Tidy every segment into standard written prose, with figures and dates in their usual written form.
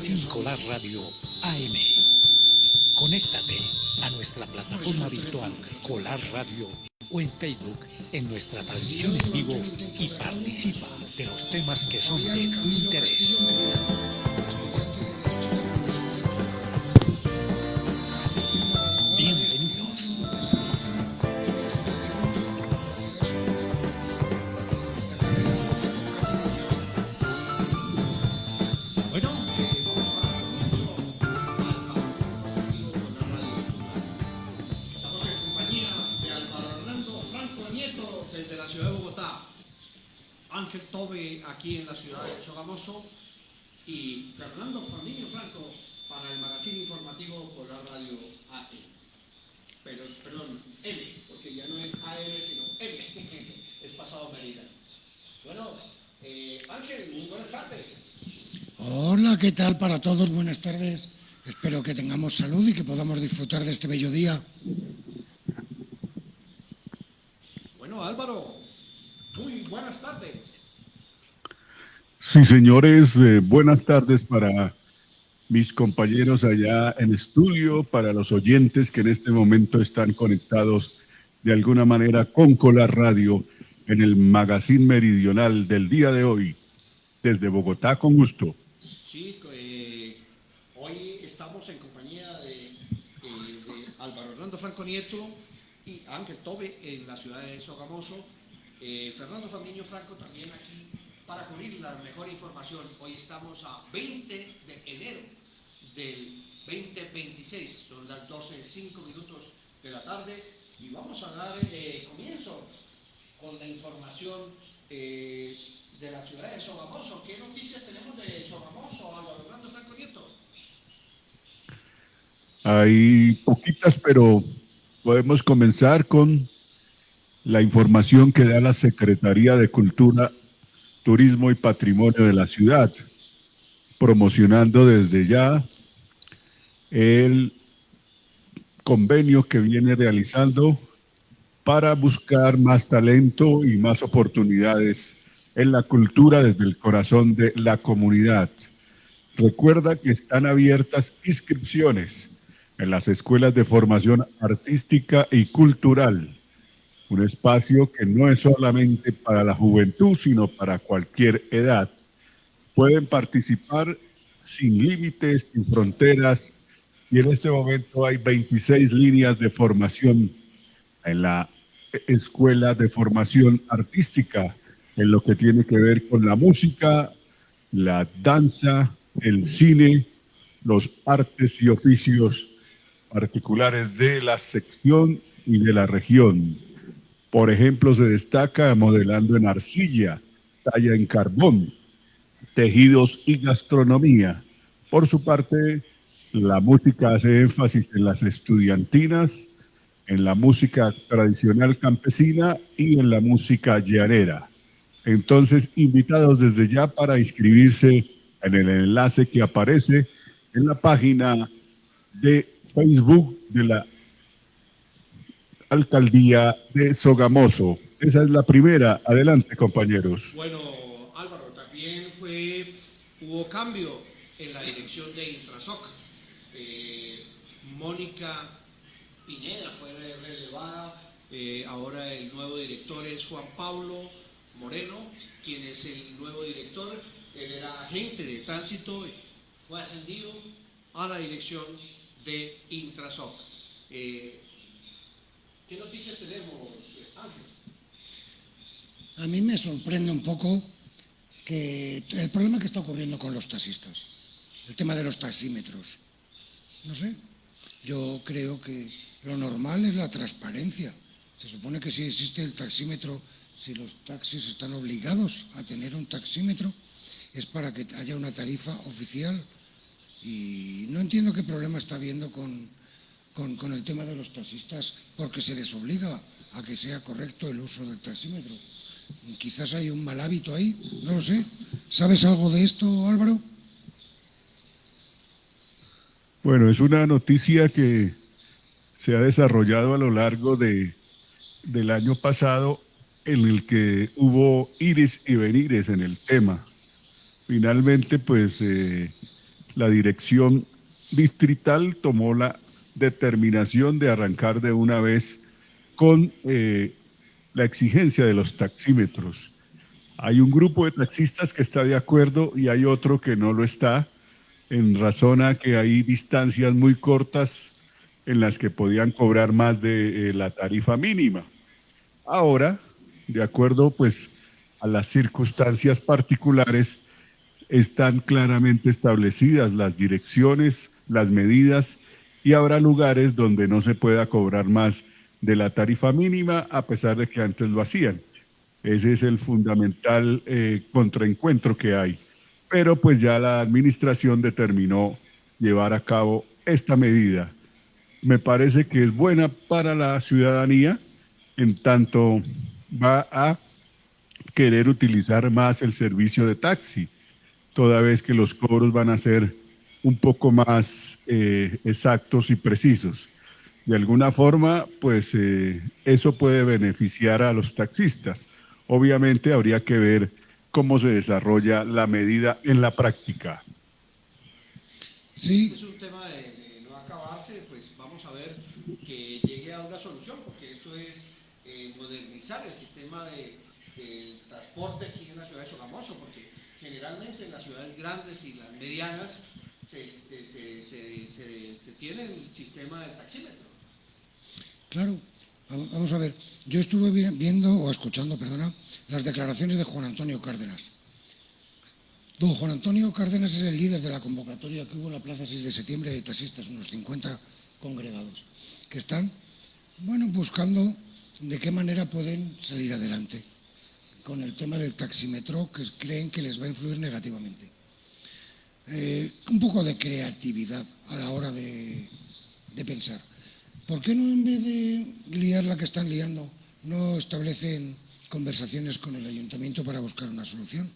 Magazine Colar Radio AM. Conéctate a nuestra plataforma virtual Colar Radio o en Facebook en nuestra transmisión en vivo y participa de los temas que son de tu interés. Bienvenidos. Desde la ciudad de Bogotá, Ángel Tobe aquí en la ciudad de Sogamoso y Fernando Fandinho Franco para el magazine informativo por la radio AM. Perdón, M, porque ya no es AM sino M, es pasado Mérida. Bueno, Ángel, muy buenas tardes. Hola, ¿qué tal para todos? Buenas tardes. Espero que tengamos salud y que podamos disfrutar de este bello día. Bueno, Álvaro, muy buenas tardes. Sí, señores, buenas tardes para mis compañeros allá en estudio, para los oyentes que en este momento están conectados de alguna manera con Colar Radio en el Magazine Meridional del día de hoy, desde Bogotá, con gusto. Sí, hoy estamos en compañía de Álvaro Hernando Franco Nieto y Ángel Tobe en la ciudad de Sogamoso. Fernando Fandiño Franco también aquí para cubrir la mejor información. Hoy estamos a 20 de enero del 2026, son las 12:05 de la tarde y vamos a dar comienzo con la información de la ciudad de Sogamoso. ¿Qué noticias tenemos de Sogamoso, Álvaro Hernando Franco Nieto? Hay poquitas, pero podemos comenzar con la información que da la Secretaría de Cultura, Turismo y Patrimonio de la ciudad, promocionando desde ya el convenio que viene realizando para buscar más talento y más oportunidades en la cultura desde el corazón de la comunidad. Recuerda que están abiertas inscripciones en las escuelas de formación artística y cultural, un espacio que no es solamente para la juventud, sino para cualquier edad. Pueden participar sin límites, sin fronteras, y en este momento hay 26 líneas de formación en la Escuela de Formación Artística, en lo que tiene que ver con la música, la danza, el cine, los artes y oficios particulares de la sección y de la región. Por ejemplo, se destaca modelando en arcilla, talla en carbón, tejidos y gastronomía. Por su parte, la música hace énfasis en las estudiantinas, en la música tradicional campesina y en la música llanera. Entonces, invitados desde ya para inscribirse en el enlace que aparece en la página de Facebook de la Alcaldía de Sogamoso. Esa es la primera. Adelante, compañeros. Bueno, Álvaro, también hubo cambio en la dirección de Intrasoc. Mónica Pineda fue relevada. Ahora el nuevo director es Juan Pablo Moreno, quien es el nuevo director. Él era agente de tránsito, fue ascendido a la dirección de Intrasoc. ¿Qué noticias tenemos, Ángel? A mí me sorprende un poco que el problema que está ocurriendo con los taxistas, el tema de los taxímetros. No sé, yo creo que lo normal es la transparencia. Se supone que si existe el taxímetro, si los taxis están obligados a tener un taxímetro, es para que haya una tarifa oficial. Y no entiendo qué problema está habiendo con el tema de los taxistas, porque se les obliga a que sea correcto el uso del taxímetro. Quizás hay un mal hábito ahí, no lo sé. ¿Sabes algo de esto, Álvaro? Bueno, es una noticia que se ha desarrollado a lo largo del año pasado, en el que hubo ires y venires en el tema. Finalmente, pues la dirección distrital tomó la determinación de arrancar de una vez con la exigencia de los taxímetros. Hay un grupo de taxistas que está de acuerdo y hay otro que no lo está, en razón a que hay distancias muy cortas en las que podían cobrar más de la tarifa mínima. Ahora, de acuerdo pues a las circunstancias particulares, están claramente establecidas las direcciones, las medidas, y habrá lugares donde no se pueda cobrar más de la tarifa mínima, a pesar de que antes lo hacían. Ese es el fundamental contraencuentro que hay. Pero pues ya la administración determinó llevar a cabo esta medida. Me parece que es buena para la ciudadanía, en tanto va a querer utilizar más el servicio de taxi, toda vez que los cobros van a ser un poco más exactos y precisos. De alguna forma, pues eso puede beneficiar a los taxistas. Obviamente habría que ver cómo se desarrolla la medida en la práctica. Sí. Es un tema de no acabarse, pues vamos a ver que llegue a una solución, porque esto es modernizar el sistema de transporte aquí en la ciudad de Sogamoso, porque generalmente en las ciudades grandes y las medianas se tiene el sistema del taxímetro. Claro, vamos a ver. Yo estuve viendo, o escuchando, perdona, las declaraciones de Juan Antonio Cárdenas. Don Juan Antonio Cárdenas es el líder de la convocatoria que hubo en la Plaza 6 de septiembre de taxistas, unos 50 congregados, que están, bueno, buscando de qué manera pueden salir adelante con el tema del taxímetro, que creen que les va a influir negativamente. Un poco de creatividad a la hora de pensar. ¿Por qué no, en vez de liar la que están liando, no establecen conversaciones con el ayuntamiento para buscar una solución?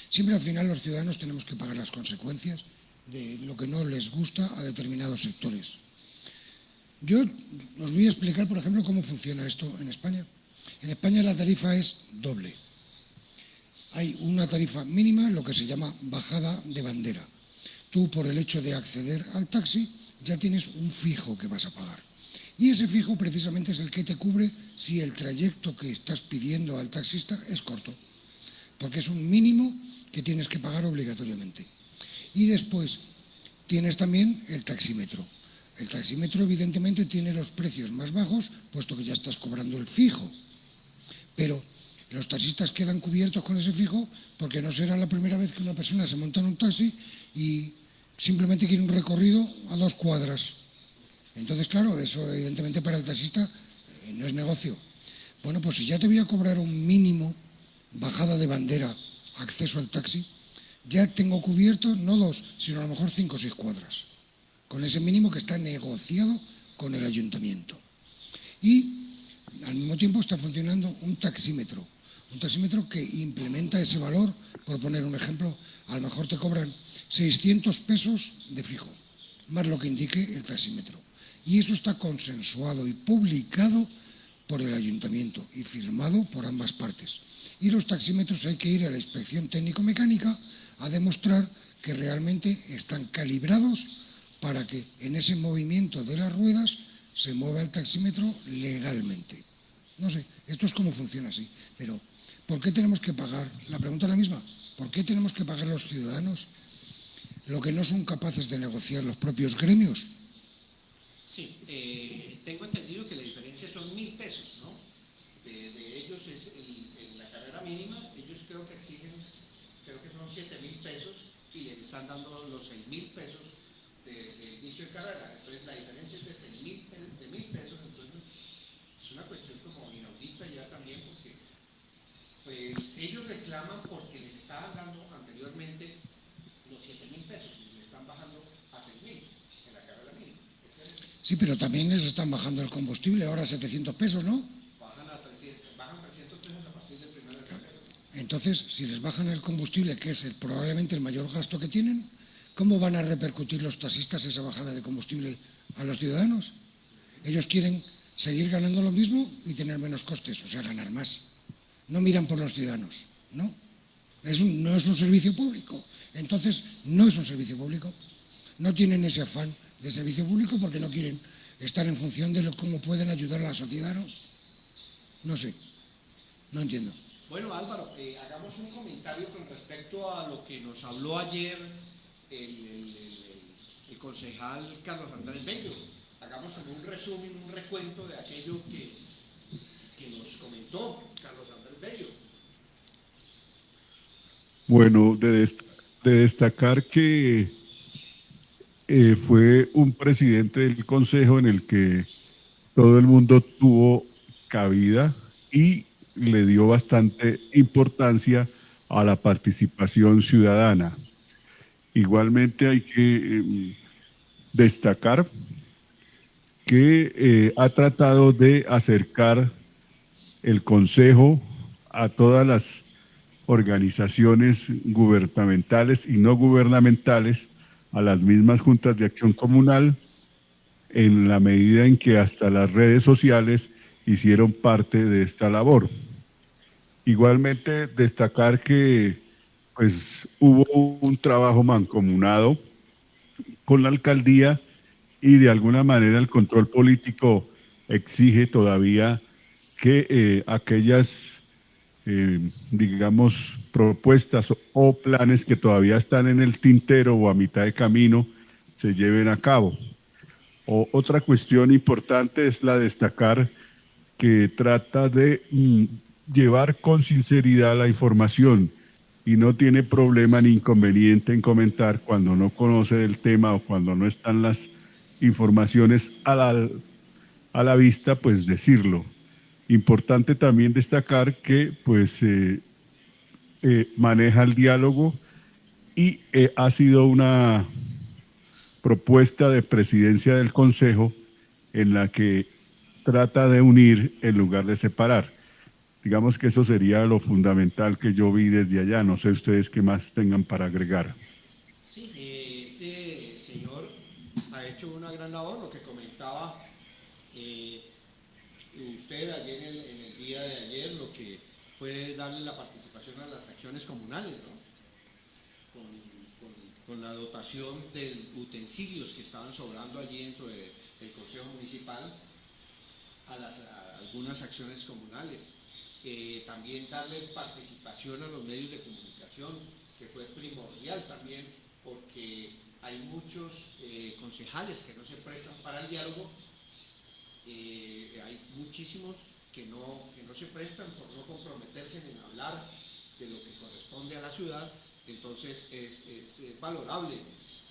Siempre al final los ciudadanos tenemos que pagar las consecuencias de lo que no les gusta a determinados sectores. Yo os voy a explicar, por ejemplo, cómo funciona esto en España. En España la tarifa es doble. Hay una tarifa mínima, lo que se llama bajada de bandera. Tú, por el hecho de acceder al taxi, ya tienes un fijo que vas a pagar. Y ese fijo precisamente es el que te cubre si el trayecto que estás pidiendo al taxista es corto, porque es un mínimo que tienes que pagar obligatoriamente. Y después tienes también el taxímetro. El taxímetro evidentemente tiene los precios más bajos, puesto que ya estás cobrando el fijo. Pero los taxistas quedan cubiertos con ese fijo porque no será la primera vez que una persona se monta en un taxi y simplemente quiere un recorrido a 2 cuadras. Entonces, claro, eso evidentemente para el taxista no es negocio. Bueno, pues si ya te voy a cobrar un mínimo, bajada de bandera, acceso al taxi, ya tengo cubierto no 2, sino a lo mejor 5 o 6 cuadras, con ese mínimo que está negociado con el ayuntamiento. Y al mismo tiempo está funcionando un taxímetro que implementa ese valor. Por poner un ejemplo, a lo mejor te cobran 600 pesos de fijo, más lo que indique el taxímetro. Y eso está consensuado y publicado por el ayuntamiento y firmado por ambas partes. Y los taxímetros hay que ir a la inspección técnico-mecánica a demostrar que realmente están calibrados para que en ese movimiento de las ruedas se mueva el taxímetro legalmente. No sé, esto es cómo funciona así. Pero, ¿por qué tenemos que pagar? La pregunta es la misma. ¿Por qué tenemos que pagar los ciudadanos lo que no son capaces de negociar los propios gremios? Sí, tengo entendido que la diferencia son 1.000 pesos, ¿no? De ellos es la carrera mínima, ellos creo que exigen, creo que son 7.000 pesos y les están dando los 6.000 pesos de inicio de carrera. Entonces la diferencia es de 1.000 pesos, entonces es una cuestión como inaudita ya también, porque pues ellos reclaman porque les estaban dando anteriormente los 7.000 pesos y les están bajando a 6.000 en la carrera mínima. Sí, pero también les están bajando el combustible, ahora a 700 pesos, ¿no? Bajan 300 pesos a partir del 1 de febrero. Entonces, si les bajan el combustible, que es probablemente el mayor gasto que tienen, ¿cómo van a repercutir los taxistas esa bajada de combustible a los ciudadanos? Ellos quieren seguir ganando lo mismo y tener menos costes, o sea, ganar más. No miran por los ciudadanos, ¿no? No es un servicio público. Entonces, no es un servicio público. no tienen ese afán de servicio público porque no quieren estar en función de cómo pueden ayudar a la sociedad, ¿no? No sé, no entiendo. Bueno, Álvaro, hagamos un comentario con respecto a lo que nos habló ayer el concejal Carlos Andrés Bello. Hagamos un resumen, un recuento de aquello que nos comentó Carlos Andrés Bello. Bueno, de destacar que fue un presidente del Consejo en el que todo el mundo tuvo cabida y le dio bastante importancia a la participación ciudadana. Igualmente hay que destacar que ha tratado de acercar el Consejo a todas las organizaciones gubernamentales y no gubernamentales, a las mismas juntas de acción comunal, en la medida en que hasta las redes sociales hicieron parte de esta labor. Igualmente destacar que pues hubo un trabajo mancomunado con la alcaldía y de alguna manera el control político exige todavía que aquellas, digamos, propuestas o planes que todavía están en el tintero o a mitad de camino se lleven a cabo. Otra cuestión importante es la de destacar que trata de llevar con sinceridad la información y no tiene problema ni inconveniente en comentar cuando no conoce del tema o cuando no están las informaciones a la vista, pues decirlo. Importante también destacar que pues maneja el diálogo y ha sido una propuesta de presidencia del Consejo en la que trata de unir en lugar de separar. Digamos que eso sería lo fundamental que yo vi desde allá. No sé ustedes qué más tengan para agregar. Sí, este señor ha hecho una gran labor, lo que comentaba usted ayer en el día de ayer, lo que fue darle la participación a las acciones comunales, ¿no? Con la dotación de utensilios que estaban sobrando allí dentro del Consejo Municipal a algunas acciones comunales. También darle participación a los medios de comunicación, que fue primordial también, porque hay muchos concejales que no se prestan para el diálogo, hay muchísimos que no se prestan por no comprometerse en hablar de lo que corresponde a la ciudad. Entonces es valorable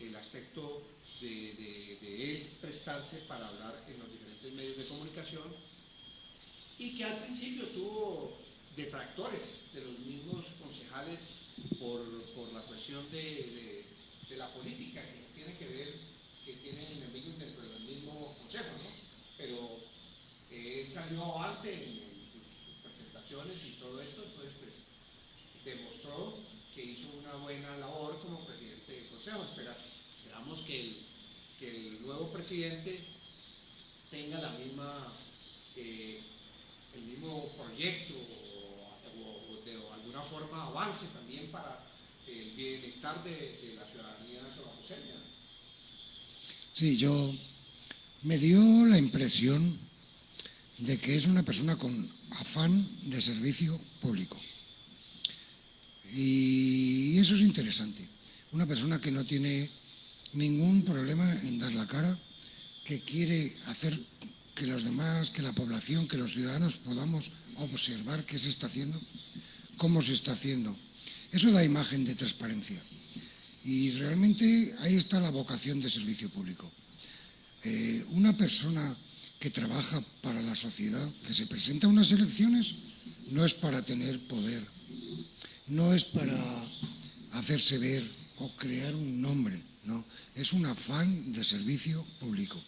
el aspecto de él prestarse para hablar en los diferentes medios de comunicación, y que al principio tuvo detractores de los mismos concejales por la cuestión de la política, que tiene que ver, que tienen enemigos dentro del mismo consejo, ¿no? Pero él salió antes en sus presentaciones y todo esto, entonces pues demostró que hizo una buena labor como presidente del consejo. Esperamos que el nuevo presidente tenga la misma el mismo proyecto o de alguna forma avance también para el bienestar de la ciudadanía sogamoseña. Sí, me dio la impresión de que es una persona con afán de servicio público. Y eso es interesante. Una persona que no tiene ningún problema en dar la cara, que quiere hacer que los demás, que la población, que los ciudadanos podamos observar qué se está haciendo, cómo se está haciendo. Eso da imagen de transparencia. Y realmente ahí está la vocación de servicio público. Una persona que trabaja para la sociedad, que se presenta a unas elecciones, no es para tener poder, no es para hacerse ver o crear un nombre, no, es un afán de servicio público.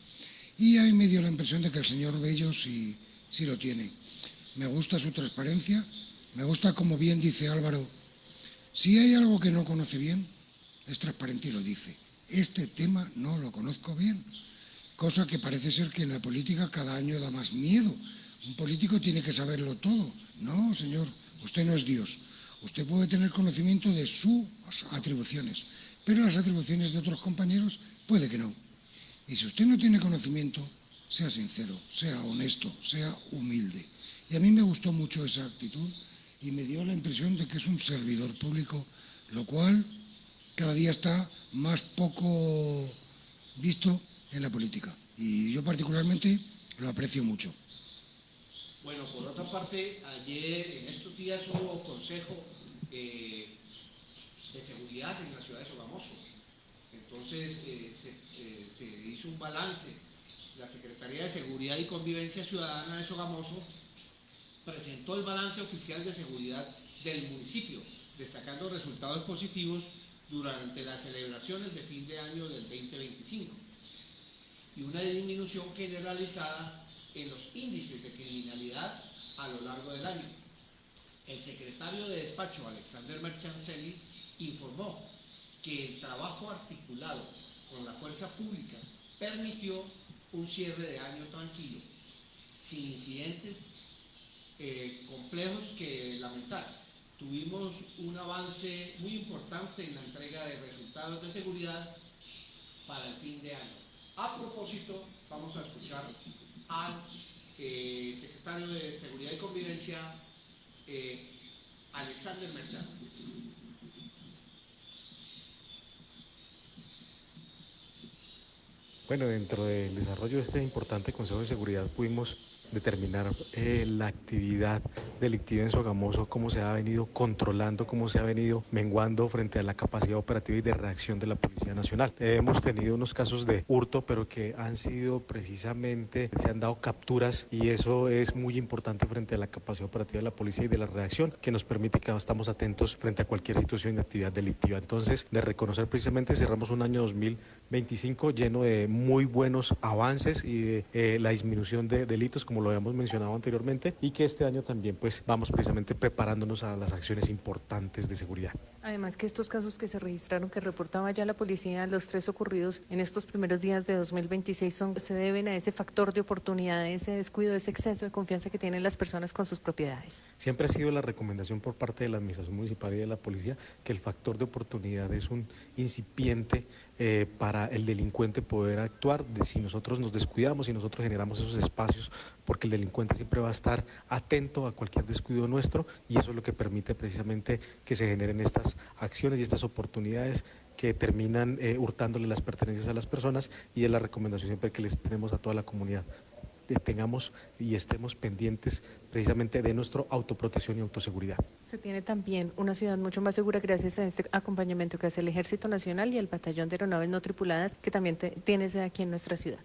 Y ahí me dio la impresión de que el señor Bello sí lo tiene. Me gusta su transparencia, me gusta, como bien dice Álvaro, si hay algo que no conoce bien, es transparente y lo dice. Este tema no lo conozco bien, cosa que parece ser que en la política cada año da más miedo. Un político tiene que saberlo todo. No, señor, usted no es Dios. Usted puede tener conocimiento de sus atribuciones, pero las atribuciones de otros compañeros puede que no. Y si usted no tiene conocimiento, sea sincero, sea honesto, sea humilde. Y a mí me gustó mucho esa actitud y me dio la impresión de que es un servidor público, lo cual cada día está más poco visto en la política. Y yo particularmente lo aprecio mucho. Bueno, por otra parte, ayer, en estos días, hubo consejo de seguridad en la ciudad de Sogamoso. Entonces, se hizo un balance. La Secretaría de Seguridad y Convivencia Ciudadana de Sogamoso presentó el balance oficial de seguridad del municipio, destacando resultados positivos durante las celebraciones de fin de año del 2025 y una disminución generalizada en los índices de criminalidad a lo largo del año. El secretario de despacho, Alexander Merchancelli, informó que el trabajo articulado con la fuerza pública permitió un cierre de año tranquilo, sin incidentes complejos que lamentar. Tuvimos un avance muy importante en la entrega de resultados de seguridad para el fin de año. A propósito, vamos a escuchar al secretario de Seguridad y Convivencia, Alexander Merchan. Bueno, dentro del desarrollo de este importante Consejo de Seguridad pudimos determinar la actividad delictiva en Sogamoso, cómo se ha venido controlando, cómo se ha venido menguando frente a la capacidad operativa y de reacción de la Policía Nacional. Hemos tenido unos casos de hurto, pero que han sido precisamente, se han dado capturas y eso es muy importante frente a la capacidad operativa de la policía y de la reacción que nos permite que estamos atentos frente a cualquier situación de actividad delictiva. Entonces, de reconocer precisamente, cerramos un año 2025 lleno de muy buenos avances y de la disminución de delitos, como lo habíamos mencionado anteriormente, y que este año también pues vamos precisamente preparándonos a las acciones importantes de seguridad. Además que estos casos que se registraron, que reportaba ya la policía, los 3 ocurridos en estos primeros días de 2026, se deben a ese factor de oportunidad, ese descuido, ese exceso de confianza que tienen las personas con sus propiedades. Siempre ha sido la recomendación por parte de la Administración Municipal y de la Policía que el factor de oportunidad es un incipiente para el delincuente poder actuar. Si nosotros nos descuidamos, si nosotros generamos esos espacios, porque el delincuente siempre va a estar atento a cualquier descuido nuestro y eso es lo que permite precisamente que se generen estas acciones y estas oportunidades que terminan hurtándole las pertenencias a las personas, y es la recomendación siempre que les tenemos a toda la comunidad. Tengamos y estemos pendientes precisamente de nuestra autoprotección y autoseguridad. Se tiene también una ciudad mucho más segura gracias a este acompañamiento que hace el Ejército Nacional y el Batallón de Aeronaves No Tripuladas, que también tiene sede aquí en nuestra ciudad.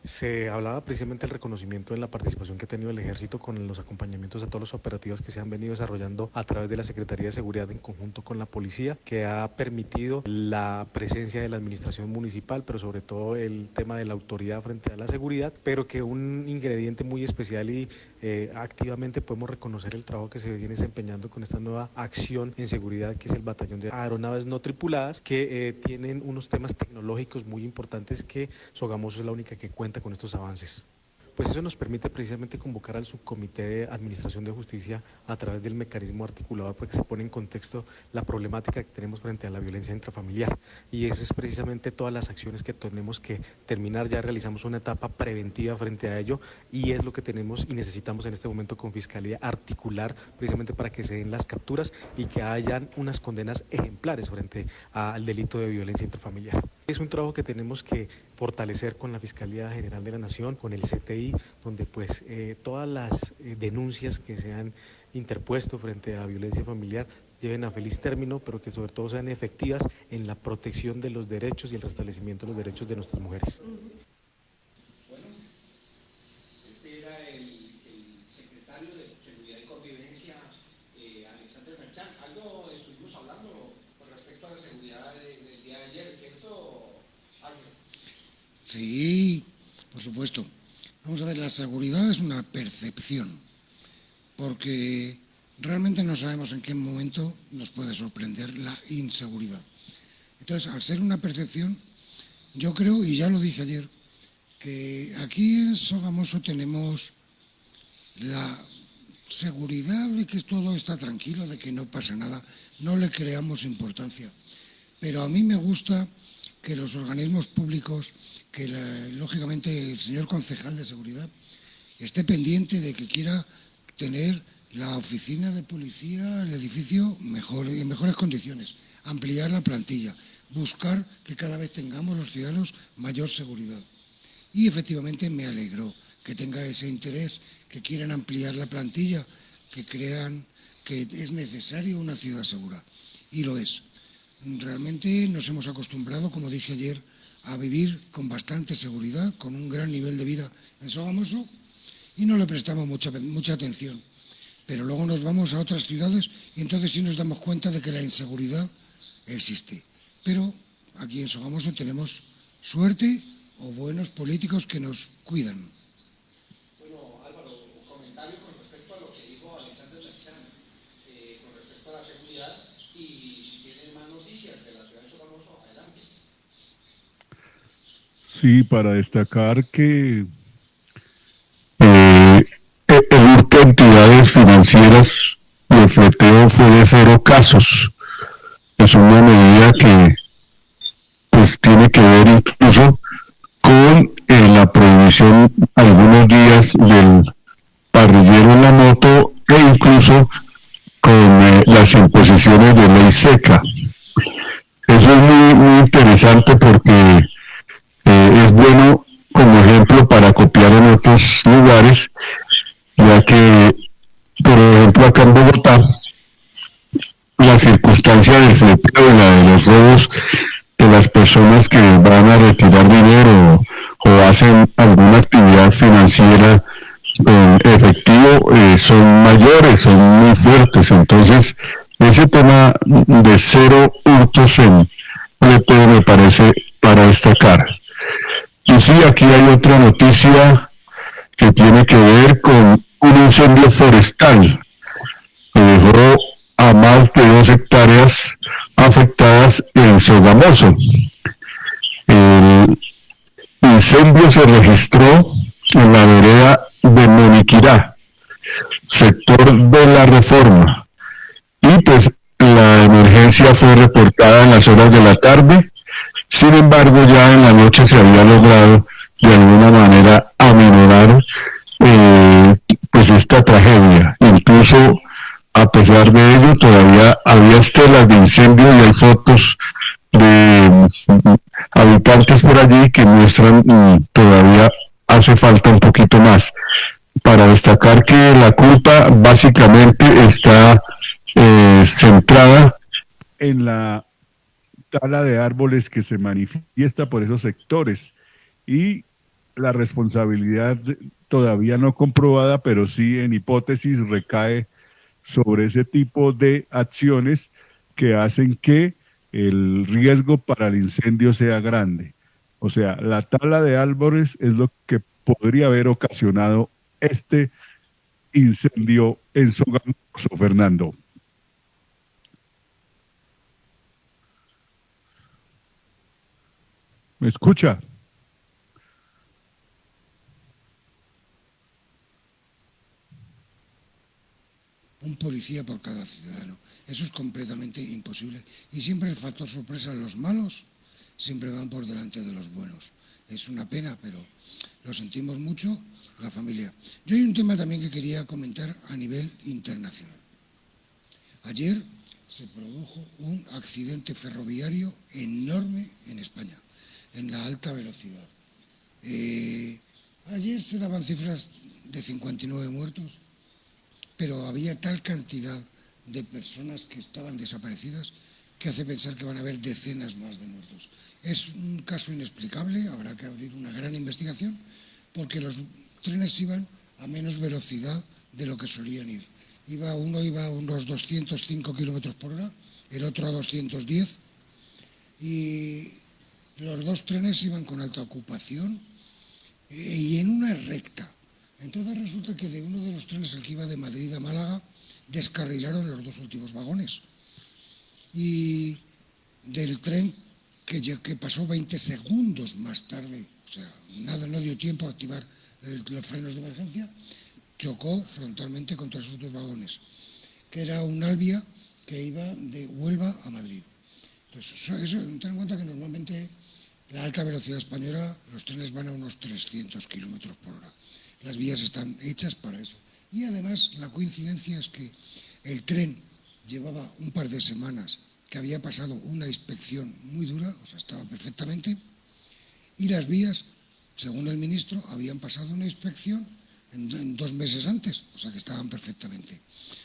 Se hablaba precisamente del reconocimiento en la participación que ha tenido el Ejército con los acompañamientos a todos los operativos que se han venido desarrollando a través de la Secretaría de Seguridad en conjunto con la Policía, que ha permitido la presencia de la Administración Municipal, pero sobre todo el tema de la autoridad frente a la seguridad, pero que un ingrediente muy especial y activamente podemos reconocer el trabajo que se viene desempeñando con esta nueva acción en seguridad, que es el Batallón de Aeronaves No Tripuladas, que tienen unos temas tecnológicos muy importantes que Sogamoso es la única que cuenta con estos avances. Pues eso nos permite precisamente convocar al Subcomité de Administración de Justicia a través del mecanismo articulado, porque se pone en contexto la problemática que tenemos frente a la violencia intrafamiliar, y eso es precisamente todas las acciones que tenemos que terminar. Ya realizamos una etapa preventiva frente a ello y es lo que tenemos y necesitamos en este momento con Fiscalía articular precisamente para que se den las capturas y que hayan unas condenas ejemplares frente al delito de violencia intrafamiliar. Es un trabajo que tenemos que fortalecer con la Fiscalía General de la Nación, con el CTI, donde pues todas las denuncias que se han interpuesto frente a violencia familiar lleven a feliz término, pero que sobre todo sean efectivas en la protección de los derechos y el restablecimiento de los derechos de nuestras mujeres. Bueno, este era el secretario de Seguridad y Convivencia, Alexander Merchan. Algo estuvimos hablando con respecto a la seguridad del día de ayer, ¿cierto, Ángel? Sí, por supuesto. Vamos a ver, la seguridad es una percepción, porque realmente no sabemos en qué momento nos puede sorprender la inseguridad. Entonces, al ser una percepción, yo creo, y ya lo dije ayer, que aquí en Sogamoso tenemos la seguridad de que todo está tranquilo, de que no pasa nada, no le creamos importancia. Pero a mí me gusta que los organismos públicos, que lógicamente el señor concejal de seguridad esté pendiente de que quiera tener la oficina de policía, el edificio mejor, en mejores condiciones, ampliar la plantilla, buscar que cada vez tengamos los ciudadanos mayor seguridad. Y efectivamente me alegró que tenga ese interés, que quieran ampliar la plantilla, que crean que es necesario una ciudad segura. Y lo es. Realmente nos hemos acostumbrado, como dije ayer, a vivir con bastante seguridad, con un gran nivel de vida en Sogamoso, y no le prestamos mucha atención. Pero luego nos vamos a otras ciudades y entonces sí nos damos cuenta de que la inseguridad existe. Pero aquí en Sogamoso tenemos suerte o buenos políticos que nos cuidan. Bueno, Álvaro, un comentario con respecto a lo que dijo Alexander Lachán, con respecto a la seguridad, y si tienen más noticias de la ciudad de Sogamoso, adelante. Sí, para destacar que el hurto de entidades financieras y el fleteo fue de 0 casos. Es una medida que pues tiene que ver incluso con la prohibición algunos días del parrillero en la moto e incluso con las imposiciones de ley seca. Eso es muy interesante porque es bueno como ejemplo para copiar en otros lugares, ya que, por ejemplo, acá en Bogotá, la circunstancia del fleteo y la de los robos de las personas que van a retirar dinero o hacen alguna actividad financiera en efectivo son mayores, son muy fuertes. Entonces, ese tema de 0 hurtos en fleteo me parece para destacar. Y sí, aquí hay otra noticia que tiene que ver con un incendio forestal que dejó a más de 2 hectáreas afectadas en Sogamoso. El incendio se registró en la vereda de Moniquirá, sector de la Reforma, y pues la emergencia fue reportada en las horas de la tarde. Sin embargo, ya en la noche se había logrado de alguna manera aminorar pues esta tragedia. Incluso a pesar de ello, todavía había estelas de incendio y hay fotos de habitantes por allí que muestran todavía hace falta un poquito más. Para destacar que la culpa básicamente está centrada en la tala de árboles que se manifiesta por esos sectores y la responsabilidad todavía no comprobada, pero sí en hipótesis recae sobre ese tipo de acciones que hacen que el riesgo para el incendio sea grande. O sea, la tala de árboles es lo que podría haber ocasionado este incendio en Sogamoso, Fernando. ¿Me escucha? Un policía por cada ciudadano. Eso es completamente imposible. Y siempre el factor sorpresa, los malos siempre van por delante de los buenos. Es una pena, pero lo sentimos mucho, la familia. Yo hay un tema también que quería comentar a nivel internacional. Ayer se produjo un accidente ferroviario enorme en España, en la alta velocidad. Ayer se daban cifras de 59 muertos, pero había tal cantidad de personas que estaban desaparecidas que hace pensar que van a haber decenas más de muertos. Es un caso inexplicable, habrá que abrir una gran investigación, porque los trenes iban a menos velocidad de lo que solían ir. Uno iba a unos 205 kilómetros por hora, el otro a 210, y los dos trenes iban con alta ocupación y en una recta. Entonces resulta que de uno de los trenes, el que iba de Madrid a Málaga, descarrilaron los dos últimos vagones. Y del tren que pasó 20 segundos más tarde, o sea, nada, no dio tiempo a activar los frenos de emergencia, chocó frontalmente contra esos dos vagones, que era un Albia que iba de Huelva a Madrid. Entonces, eso, ten en cuenta que normalmente la alta velocidad española, los trenes van a unos 300 kilómetros por hora. Las vías están hechas para eso. Y además la coincidencia es que el tren llevaba un par de semanas que había pasado una inspección muy dura, o sea, estaba perfectamente, y las vías, según el ministro, habían pasado una inspección en 2 meses antes, o sea que estaban perfectamente.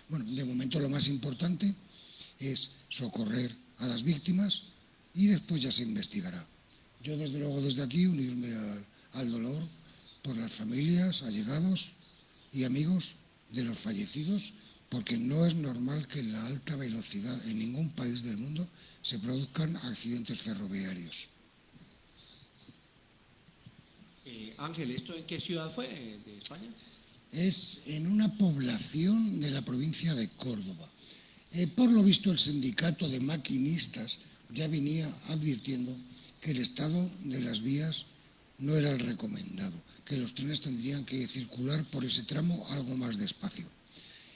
Bueno, de momento lo más importante es socorrer a las víctimas y después ya se investigará. Yo desde luego desde aquí unirme al dolor por las familias, allegados y amigos de los fallecidos, porque no es normal que en la alta velocidad en ningún país del mundo se produzcan accidentes ferroviarios. Ángel, ¿esto en qué ciudad fue de España? Es en una población de la provincia de Córdoba. Por lo visto el sindicato de maquinistas ya venía advirtiendo que el estado de las vías no era el recomendado, que los trenes tendrían que circular por ese tramo algo más despacio.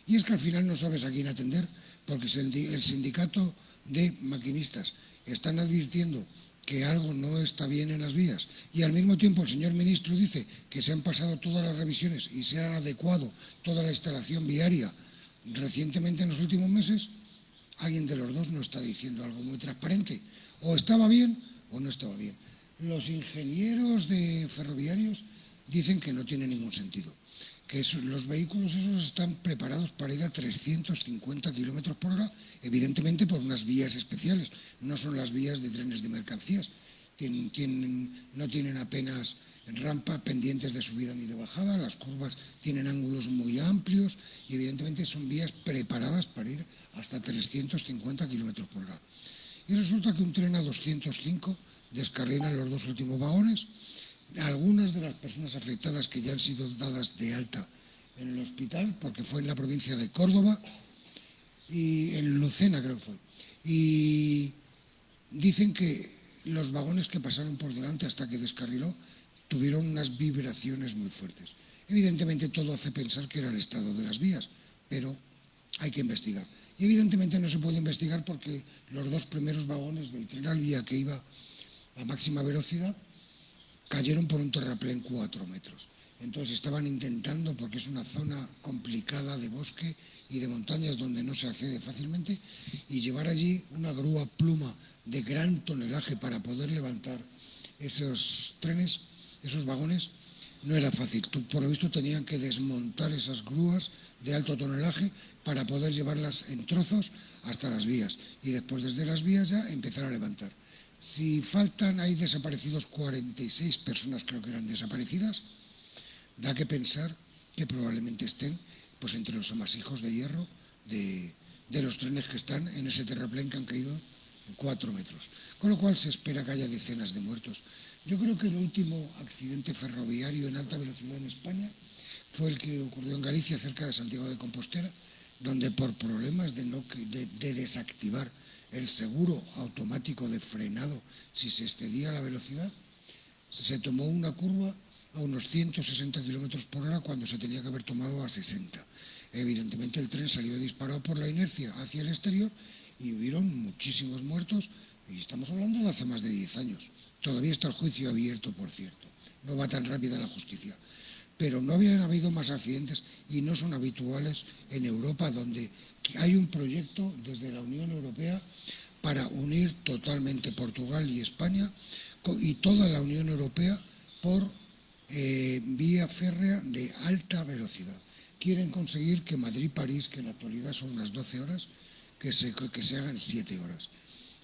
Y es que al final no sabes a quién atender, porque el sindicato de maquinistas están advirtiendo que algo no está bien en las vías y al mismo tiempo el señor ministro dice que se han pasado todas las revisiones y se ha adecuado toda la instalación viaria recientemente en los últimos meses. Alguien de los dos no está diciendo algo muy transparente. O estaba bien o no estaba bien. Los ingenieros de ferroviarios dicen que no tiene ningún sentido, que los vehículos esos están preparados para ir a 350 kilómetros por hora, evidentemente por unas vías especiales, no son las vías de trenes de mercancías, no tienen apenas rampas pendientes de subida ni de bajada, las curvas tienen ángulos muy amplios y evidentemente son vías preparadas para ir hasta 350 kilómetros por hora. Y resulta que un tren a 205 descarrila los 2 últimos vagones. Algunas de las personas afectadas que ya han sido dadas de alta en el hospital, porque fue en la provincia de Córdoba y en Lucena creo que fue, y dicen que los vagones que pasaron por delante hasta que descarriló tuvieron unas vibraciones muy fuertes. Evidentemente todo hace pensar que era el estado de las vías, pero hay que investigar. Y evidentemente no se puede investigar porque los 2 primeros vagones del tren Alvia que iba a máxima velocidad cayeron por un terraplén 4 metros. Entonces estaban intentando, porque es una zona complicada de bosque y de montañas donde no se accede fácilmente, y llevar allí una grúa pluma de gran tonelaje para poder levantar esos trenes, esos vagones, no era fácil. Por lo visto tenían que desmontar esas grúas de alto tonelaje para poder llevarlas en trozos hasta las vías y después desde las vías ya empezar a levantar. Si faltan, hay desaparecidos 46 personas, creo que eran desaparecidas, da que pensar que probablemente estén pues entre los amasijos de hierro de los trenes que están en ese terraplén que han caído en 4 metros. Con lo cual se espera que haya decenas de muertos. Yo creo que el último accidente ferroviario en alta velocidad en España fue el que ocurrió en Galicia, cerca de Santiago de Compostela, donde por problemas de desactivar el seguro automático de frenado si se excedía la velocidad, se tomó una curva a unos 160 kilómetros por hora cuando se tenía que haber tomado a 60. Evidentemente el tren salió disparado por la inercia hacia el exterior y hubieron muchísimos muertos, y estamos hablando de hace más de 10 años. Todavía está el juicio abierto, por cierto. No va tan rápida la justicia. Pero no habían habido más accidentes y no son habituales en Europa, donde hay un proyecto desde la Unión Europea para unir totalmente Portugal y España y toda la Unión Europea por vía férrea de alta velocidad. Quieren conseguir que Madrid-París, que en la actualidad son unas 12 horas, que se hagan 7 horas.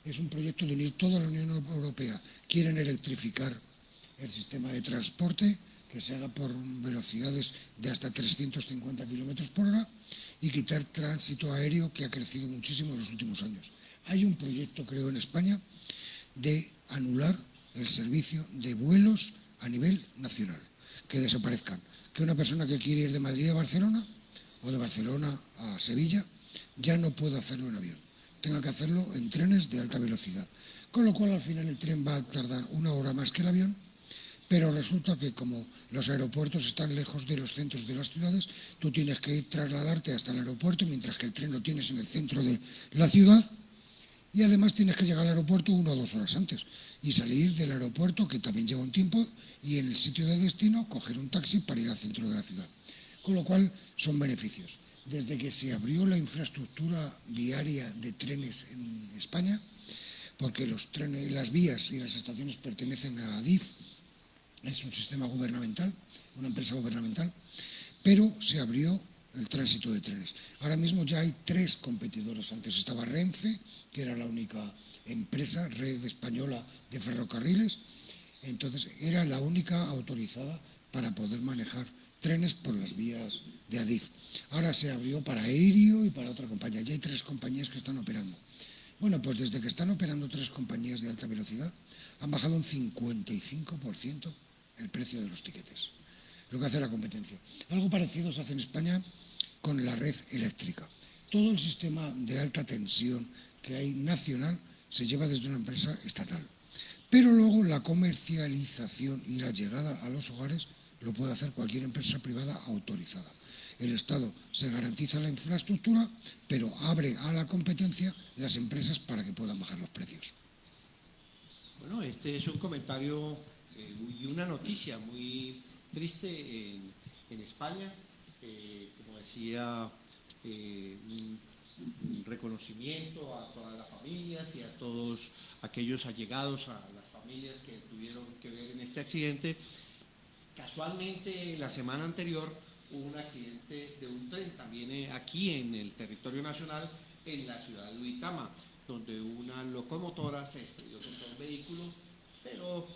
Es un proyecto de unir toda la Unión Europea. Quieren electrificar el sistema de transporte, que se haga por velocidades de hasta 350 kilómetros por hora y quitar tránsito aéreo, que ha crecido muchísimo en los últimos años. Hay un proyecto, creo, en España de anular el servicio de vuelos a nivel nacional, que desaparezcan. Que una persona que quiere ir de Madrid a Barcelona o de Barcelona a Sevilla ya no pueda hacerlo en avión, tenga que hacerlo en trenes de alta velocidad. Con lo cual al final el tren va a tardar 1 hora más que el avión, pero resulta que como los aeropuertos están lejos de los centros de las ciudades, tú tienes que trasladarte hasta el aeropuerto, mientras que el tren lo tienes en el centro de la ciudad, Y además tienes que llegar al aeropuerto 1 o 2 horas antes y salir del aeropuerto, que también lleva un tiempo, y en el sitio de destino coger un taxi para ir al centro de la ciudad. Con lo cual son beneficios. Desde que se abrió la infraestructura viaria de trenes en España, porque los trenes, las vías y las estaciones pertenecen a Adif, es un sistema gubernamental, una empresa gubernamental, pero se abrió el tránsito de trenes. Ahora mismo ya hay 3 competidores. Antes estaba Renfe, que era la única empresa, red española de ferrocarriles, entonces era la única autorizada para poder manejar trenes por las vías de Adif. Ahora se abrió para aéreo y para otra compañía. Ya hay 3 compañías que están operando. Bueno, pues desde que están operando 3 compañías de alta velocidad, han bajado un 55% el precio de los tiquetes, lo que hace la competencia. Algo parecido se hace en España con la red eléctrica. Todo el sistema de alta tensión que hay nacional se lleva desde una empresa estatal. Pero luego la comercialización y la llegada a los hogares lo puede hacer cualquier empresa privada autorizada. El Estado se garantiza la infraestructura, pero abre a la competencia las empresas para que puedan bajar los precios. Bueno, este es un comentario y una noticia muy triste en España. Como decía, un reconocimiento a todas las familias y a todos aquellos allegados a las familias que tuvieron que ver en este accidente. Casualmente, la semana anterior hubo un accidente de un tren también aquí en el territorio nacional, en la ciudad de Uitama, donde una locomotora se estrelló contra un vehículo, pero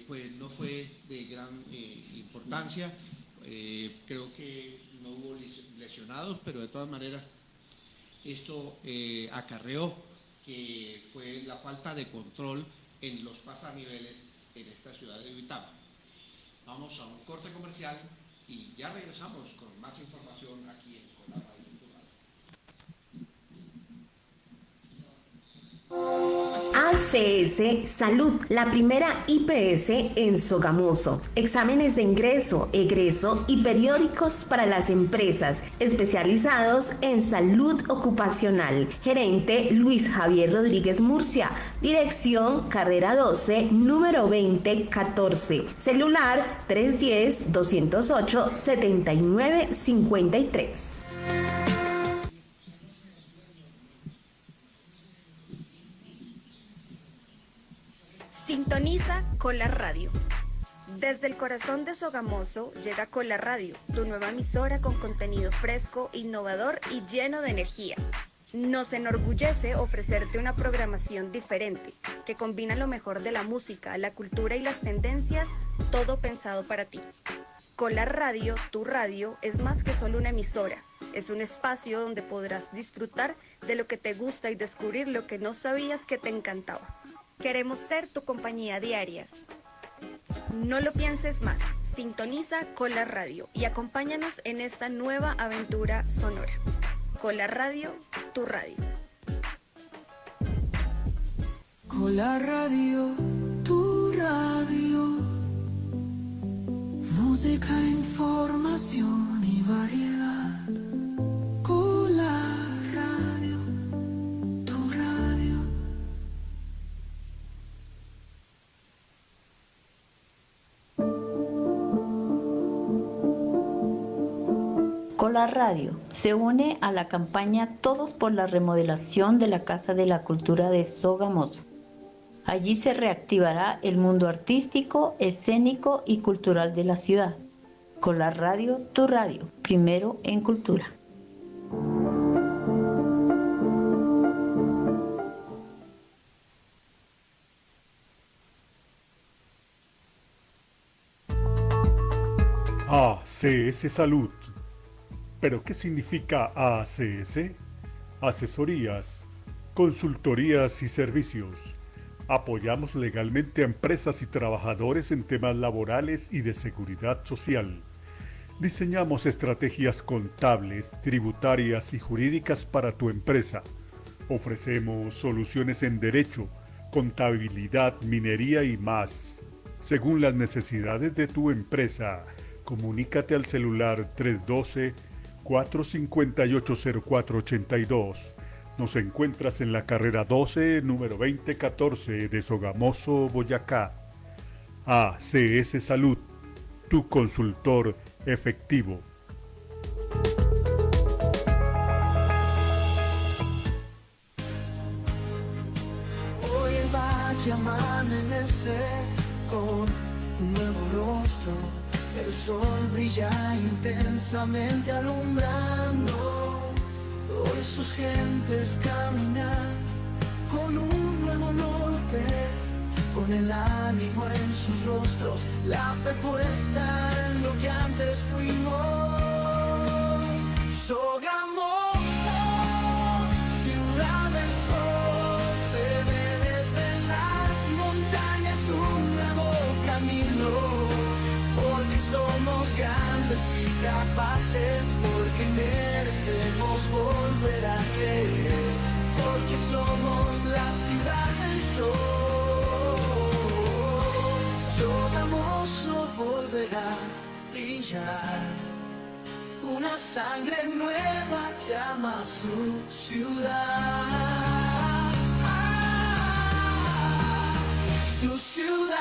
pues no fue de gran importancia. Creo que no hubo lesionados, pero de todas maneras esto acarreó que fue la falta de control en los pasaniveles en esta ciudad de Uitama. Vamos a un corte comercial y ya regresamos con más información aquí en Colar Radio. ACS Salud, la primera IPS en Sogamoso. Exámenes de ingreso, egreso y periódicos para las empresas, especializados en salud ocupacional. Gerente Luis Javier Rodríguez Murcia. Dirección Carrera 12, número 2014. Celular 310-208-7953. Sintoniza Colar Radio. Desde el corazón de Sogamoso llega Colar Radio, tu nueva emisora con contenido fresco, innovador y lleno de energía. Nos enorgullece ofrecerte una programación diferente, que combina lo mejor de la música, la cultura y las tendencias, todo pensado para ti. Colar Radio, tu radio, es más que solo una emisora. Es un espacio donde podrás disfrutar de lo que te gusta y descubrir lo que no sabías que te encantaba. Queremos ser tu compañía diaria. No lo pienses más, sintoniza Colar Radio y acompáñanos en esta nueva aventura sonora. Colar Radio, tu radio. Colar Radio, tu radio. Música, información y variedad. Colar Radio, tu radio. Colar Radio se une a la campaña Todos por la remodelación de la Casa de la Cultura de Sogamoso. Allí se reactivará el mundo artístico, escénico y cultural de la ciudad. Colar Radio, tu radio, primero en cultura. ACS Salud. ¿Pero qué significa ACS? Asesorías, consultorías y servicios. Apoyamos legalmente a empresas y trabajadores en temas laborales y de seguridad social. Diseñamos estrategias contables, tributarias y jurídicas para tu empresa. Ofrecemos soluciones en derecho, contabilidad, minería y más. Según las necesidades de tu empresa, comunícate al celular 312-458-0482. Nos encuentras en la carrera 12, número 2014 de Sogamoso, Boyacá. ACS Salud, tu consultor efectivo. Hoy el valle amanece con un nuevo rostro. El sol brilla intensamente alumbrando. Hoy sus gentes caminan con un nuevo norte, con el ánimo en sus rostros, la fe puesta en lo que antes fuimos. Sogamoso, ciudad del sol, se ve desde las montañas un nuevo camino, porque somos grandes y capaces, porque merecemos volver a creer, porque somos la ciudad del sol. Sogamoso volverá a brillar, una sangre nueva que ama su ciudad, su ciudad.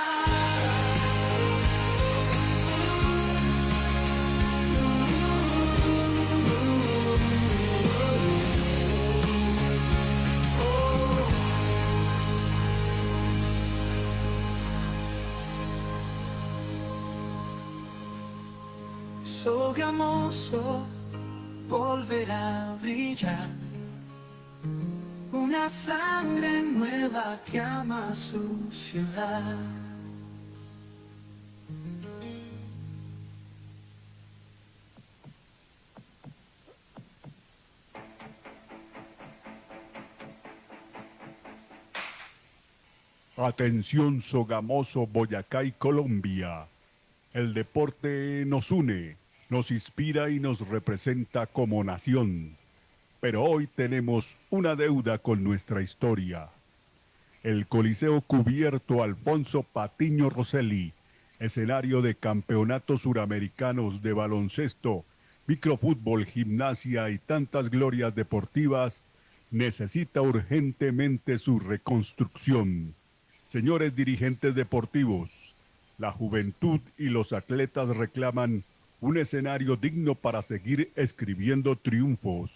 Sogamoso volverá a brillar, una sangre nueva que ama su ciudad. Atención Sogamoso, Boyacá y Colombia. El deporte nos une, nos inspira y nos representa como nación. Pero hoy tenemos una deuda con nuestra historia. El Coliseo Cubierto Alfonso Patiño Rosselli, escenario de campeonatos suramericanos de baloncesto, microfútbol, gimnasia y tantas glorias deportivas, necesita urgentemente su reconstrucción. Señores dirigentes deportivos, la juventud y los atletas reclaman un escenario digno para seguir escribiendo triunfos.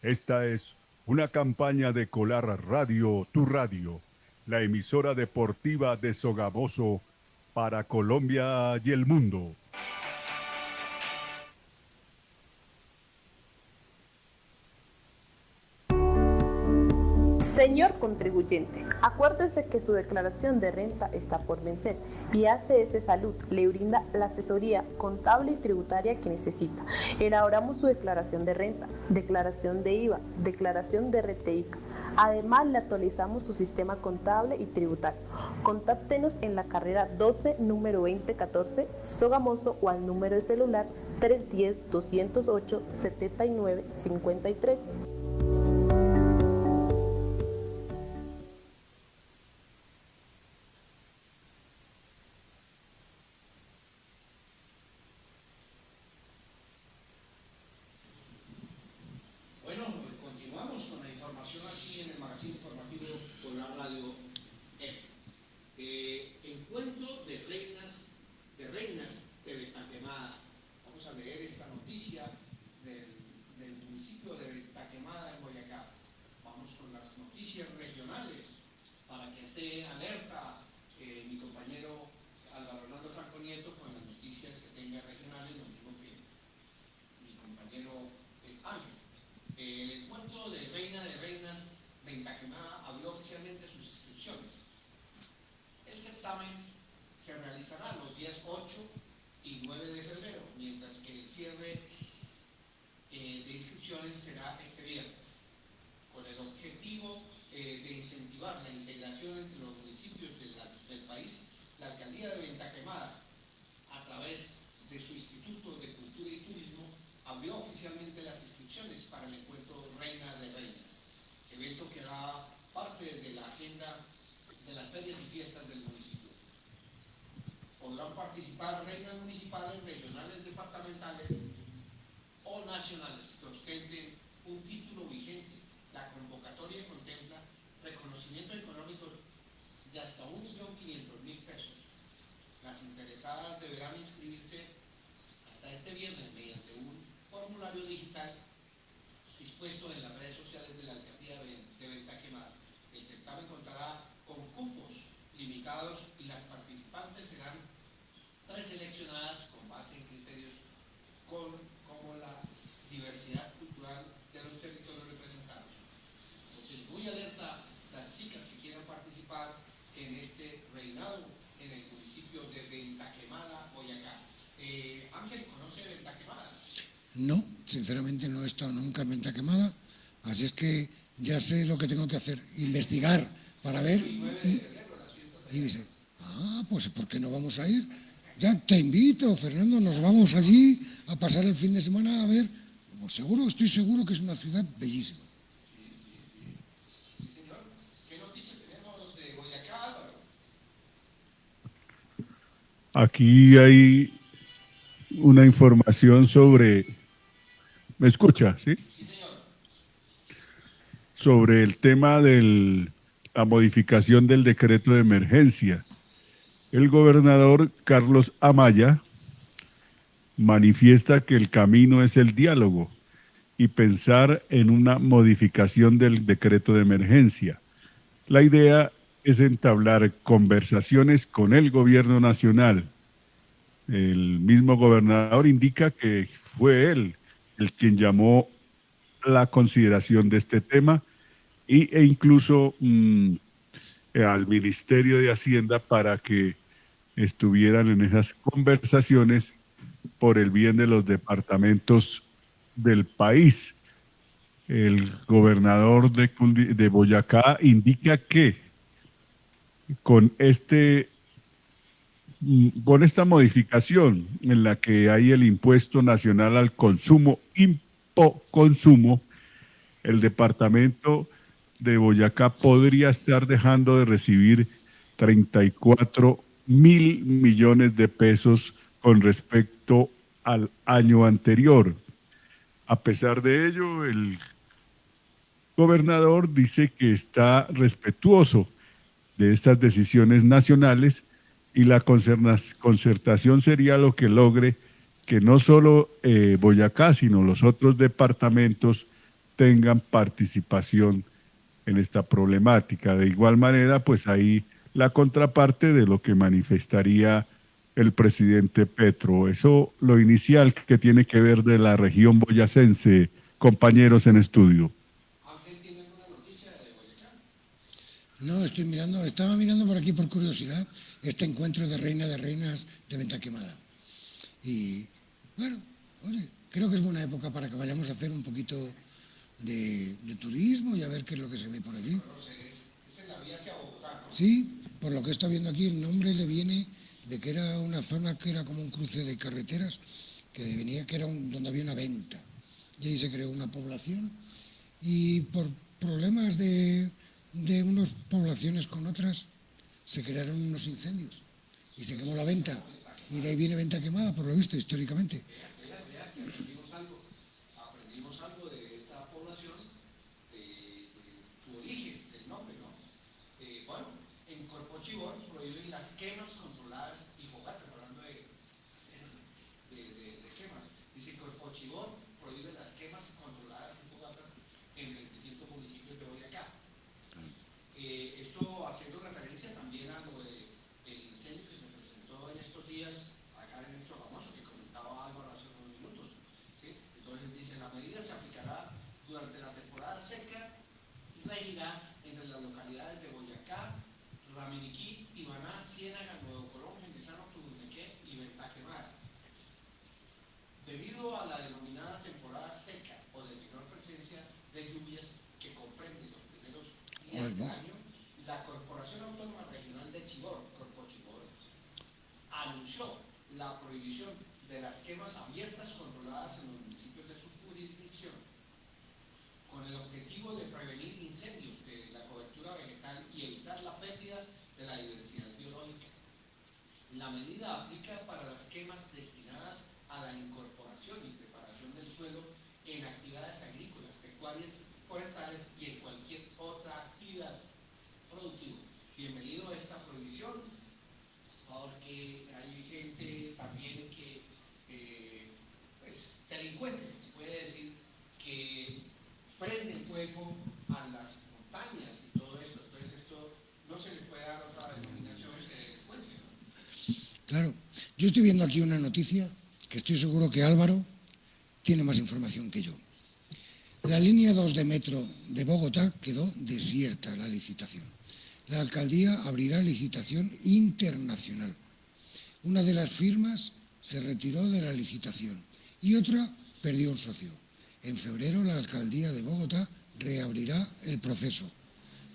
Esta es una campaña de Colar Radio, tu radio, la emisora deportiva de Sogamoso para Colombia y el mundo. Señor contribuyente, acuérdese que su declaración de renta está por vencer y ACS Salud le brinda la asesoría contable y tributaria que necesita. Elaboramos su declaración de renta, declaración de IVA, declaración de RTIC. Además, le actualizamos su sistema contable y tributario. Contáctenos en la carrera 12, número 2014, Sogamoso, o al número de celular 310-208-7953. Encuentro de reinas de Betaquemada. Vamos a leer esta noticia del municipio de Betaquemada en Boyacá. Vamos con las noticias regionales para que esté alerta mi compañero Álvaro Orlando Franco Nieto con las noticias que tenga regionales, lo mismo que mi compañero Ángel. El encuentro de reinas Betaquemada abrió oficialmente sus inscripciones. El certamen se realizará los días 8 y 9 de febrero, mientras que el cierre de inscripciones será este viernes, con el objetivo de incentivar la integración entre los municipios del país. La alcaldía de Betaquemada, a través de su Instituto de Cultura y Turismo, abrió oficialmente las inscripciones para el encuentro Reina de Reinas, evento que hará parte de la agenda de las ferias y fiestas del municipio. Podrán participar reinas municipales, regionales, departamentales o nacionales que ostenten un título vigente La convocatoria contempla reconocimientos económicos de hasta 1.500.000 pesos. Las interesadas deberán inscribirse hasta este viernes mediante un formulario digital dispuesto en las redes sociales de la alcaldía de Venta Quemada. El certamen contará con cupos limitados y las participantes serán preseleccionadas con base en criterios como la diversidad cultural de los territorios representados. Entonces, muy alerta las chicas que quieran participar en este reinado en el municipio de Venta Quemada, Boyacá. Ángel, ¿conoce Venta Quemada? No, sinceramente no he estado nunca en Venta Quemada, así es que ya sé lo que tengo que hacer, investigar para ver y dice, pues ¿por qué no vamos a ir? Ya te invito, Fernando, nos vamos allí a pasar el fin de semana a ver, estoy seguro que es una ciudad bellísima. Sí, señor. ¿Qué noticias tenemos de Boyacá, Álvaro? Aquí hay una información sobre... ¿Me escucha? ¿Sí? Sí, señor. Sobre el tema de la modificación del decreto de emergencia. El gobernador Carlos Amaya manifiesta que el camino es el diálogo y pensar en una modificación del decreto de emergencia. La idea es entablar conversaciones con el gobierno nacional. El mismo gobernador indica que fue él el quien llamó la consideración de este tema e incluso al Ministerio de Hacienda para que estuvieran en esas conversaciones por el bien de los departamentos del país. El gobernador de Boyacá indica que con esta modificación en la que hay el impuesto nacional al consumo, impoconsumo, el departamento de Boyacá podría estar dejando de recibir 34.000 millones de pesos con respecto al año anterior. A pesar de ello, el gobernador dice que está respetuoso de estas decisiones nacionales y la concertación sería lo que logre que no solo Boyacá, sino los otros departamentos tengan participación en esta problemática. De igual manera, pues ahí la contraparte de lo que manifestaría el presidente Petro. Eso lo inicial que tiene que ver de la región boyacense, compañeros en estudio. Ángel, ¿tiene alguna noticia de Boyacá? No, estaba mirando por aquí por curiosidad este encuentro de Reina de Reinas de Venta Quemada. Y bueno, oye, creo que es buena época para que vayamos a hacer un poquito de turismo y a ver qué es lo que se ve por allí. Es en la vía hacia Bogotá, ¿no? Sí, por lo que he estado viendo aquí, el nombre le viene de que era una zona que era como un cruce de carreteras, que venía que era donde había una venta. Y ahí se creó una población y por problemas de unas poblaciones con otras se crearon unos incendios y se quemó la venta. Y de ahí viene Venta Quemada, por lo visto, históricamente. Aprendimos algo de esta población, de su origen, del nombre, ¿no? Bueno, en Corpo Chibón prohíben las quemas controladas y fogatas, hablando de quemas. Dice Corpo Chibón prohíbe las quemas controladas y fogatas en 25 municipios de Boyacá. Esto haciendo referencia también a lo del incendio que se presentó en estos días acá en el Sogamoso, que comentaba Álvaro hace unos minutos. ¿Sí? Entonces dice, la medida se aplicará durante la temporada seca y regirá entre las localidades de Boyacá, Ramiriquí, Ibaná, Ciénaga, Nuevo Colón, Gentizano, Turunequé y Venta Quemada. Debido a la denominada temporada seca o de menor presencia de lluvias que comprende los primeros días del año, la Corporación Autónoma Regional de Chibón, Corpo Chibón, anunció la prohibición de las quemas abiertas controladas en los municipios de su jurisdicción, con el objetivo de prevenir incendios de la cobertura vegetal y evitar la pérdida de la diversidad biológica. La medida aplica para las quemas destinadas a la incorporación y preparación del suelo en actividades agrícolas, pecuarias forestales y en cualquier otra actividad productiva. Bienvenido a esta prohibición, porque hay gente también que, pues, delincuentes, se puede decir, que prenden fuego a las montañas y todo esto. Entonces esto no se le puede dar otra denominación de delincuencia, ¿no? Claro, yo estoy viendo aquí una noticia que estoy seguro que Álvaro tiene más información que yo. La línea 2 de metro de Bogotá quedó desierta la licitación. La alcaldía abrirá licitación internacional. Una de las firmas se retiró de la licitación y otra perdió un socio. En febrero la alcaldía de Bogotá reabrirá el proceso.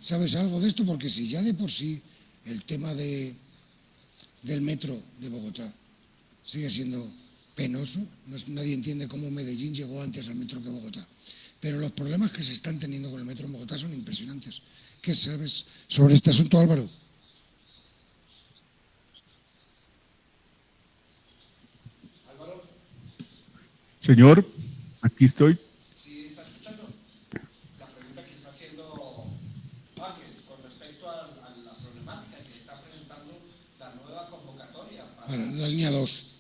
¿Sabes algo de esto? Porque si ya de por sí el tema del metro de Bogotá sigue siendo penoso, nadie entiende cómo Medellín llegó antes al metro que Bogotá. Pero los problemas que se están teniendo con el metro en Bogotá son impresionantes. ¿Qué sabes sobre este asunto, Álvaro? Señor, aquí estoy. Sí, está escuchando la pregunta que está haciendo Ángel con respecto a la problemática que está presentando la nueva convocatoria para La línea 2.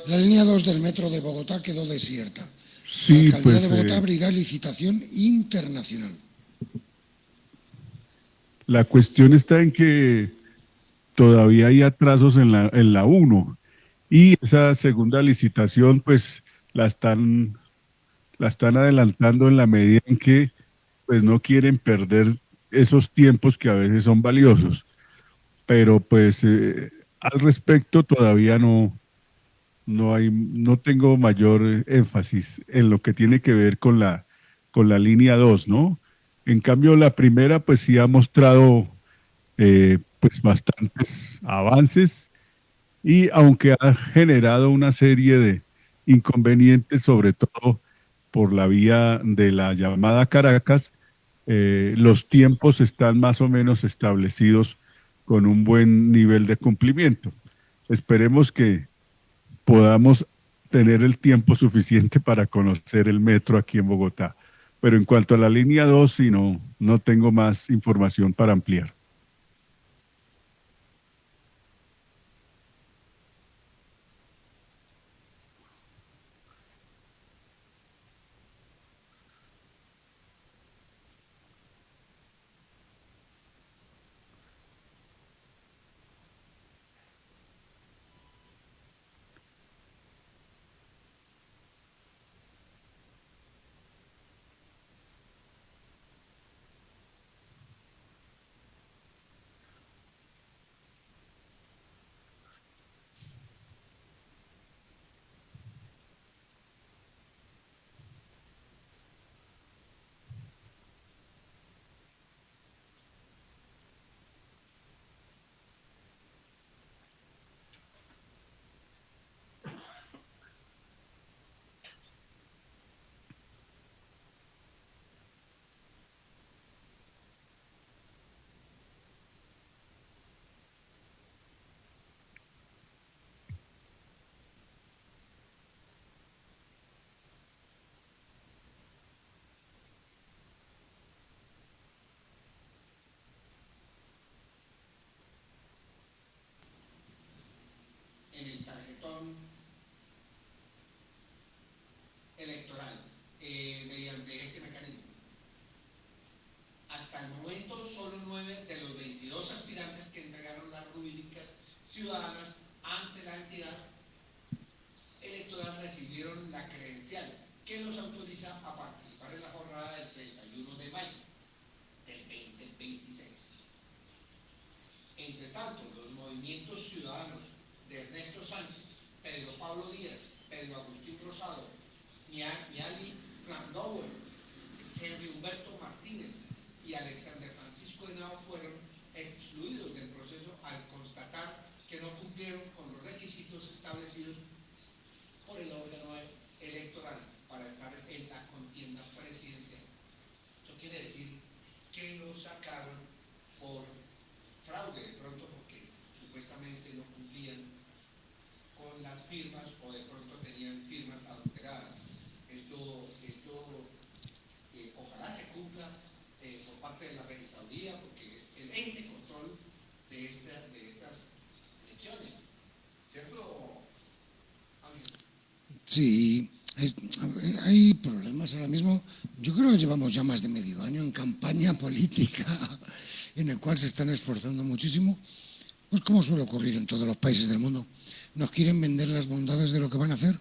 La línea 2 del metro de Bogotá quedó desierta. Sí, la alcaldía pues, de Bogotá abrirá licitación internacional. La cuestión está en que todavía hay atrasos en la 1 y esa segunda licitación pues la están adelantando en la medida en que pues no quieren perder esos tiempos que a veces son valiosos. Pero pues al respecto todavía no tengo mayor énfasis en lo que tiene que ver con la línea 2, ¿no? En cambio, la primera, pues sí ha mostrado pues bastantes avances y aunque ha generado una serie de inconvenientes, sobre todo por la vía de la llamada Caracas, los tiempos están más o menos establecidos con un buen nivel de cumplimiento. Esperemos que podamos tener el tiempo suficiente para conocer el metro aquí en Bogotá. Pero en cuanto a la línea 2, sí, no tengo más información para ampliar. en el tarjetón electoral mediante este mecanismo. Hasta el momento, solo 9 de los 22 aspirantes que entregaron las rúbricas ciudadanas ante la entidad electoral recibieron la credencial que los autoriza a participar en la jornada del 31 de mayo del 2026. Entre tanto, los movimientos ciudadanos de Ernesto Sánchez, Pedro Pablo Díaz, Pedro Agustín Rosado, Miali Flandauer, Henry Humberto Martínez y Alexander Francisco Henao fueron excluidos del proceso al constatar que no cumplieron con los requisitos establecidos por el órgano electoral para estar en la contienda presidencial. Esto quiere decir que lo sacaron por fraude de pronto, porque supuestamente no cumplían con las firmas o de pronto tenían firmas adulteradas. Esto ojalá Sí, hay problemas ahora mismo. Yo creo que llevamos ya más de medio año en campaña política en el cual se están esforzando muchísimo, pues como suele ocurrir en todos los países del mundo. Nos quieren vender las bondades de lo que van a hacer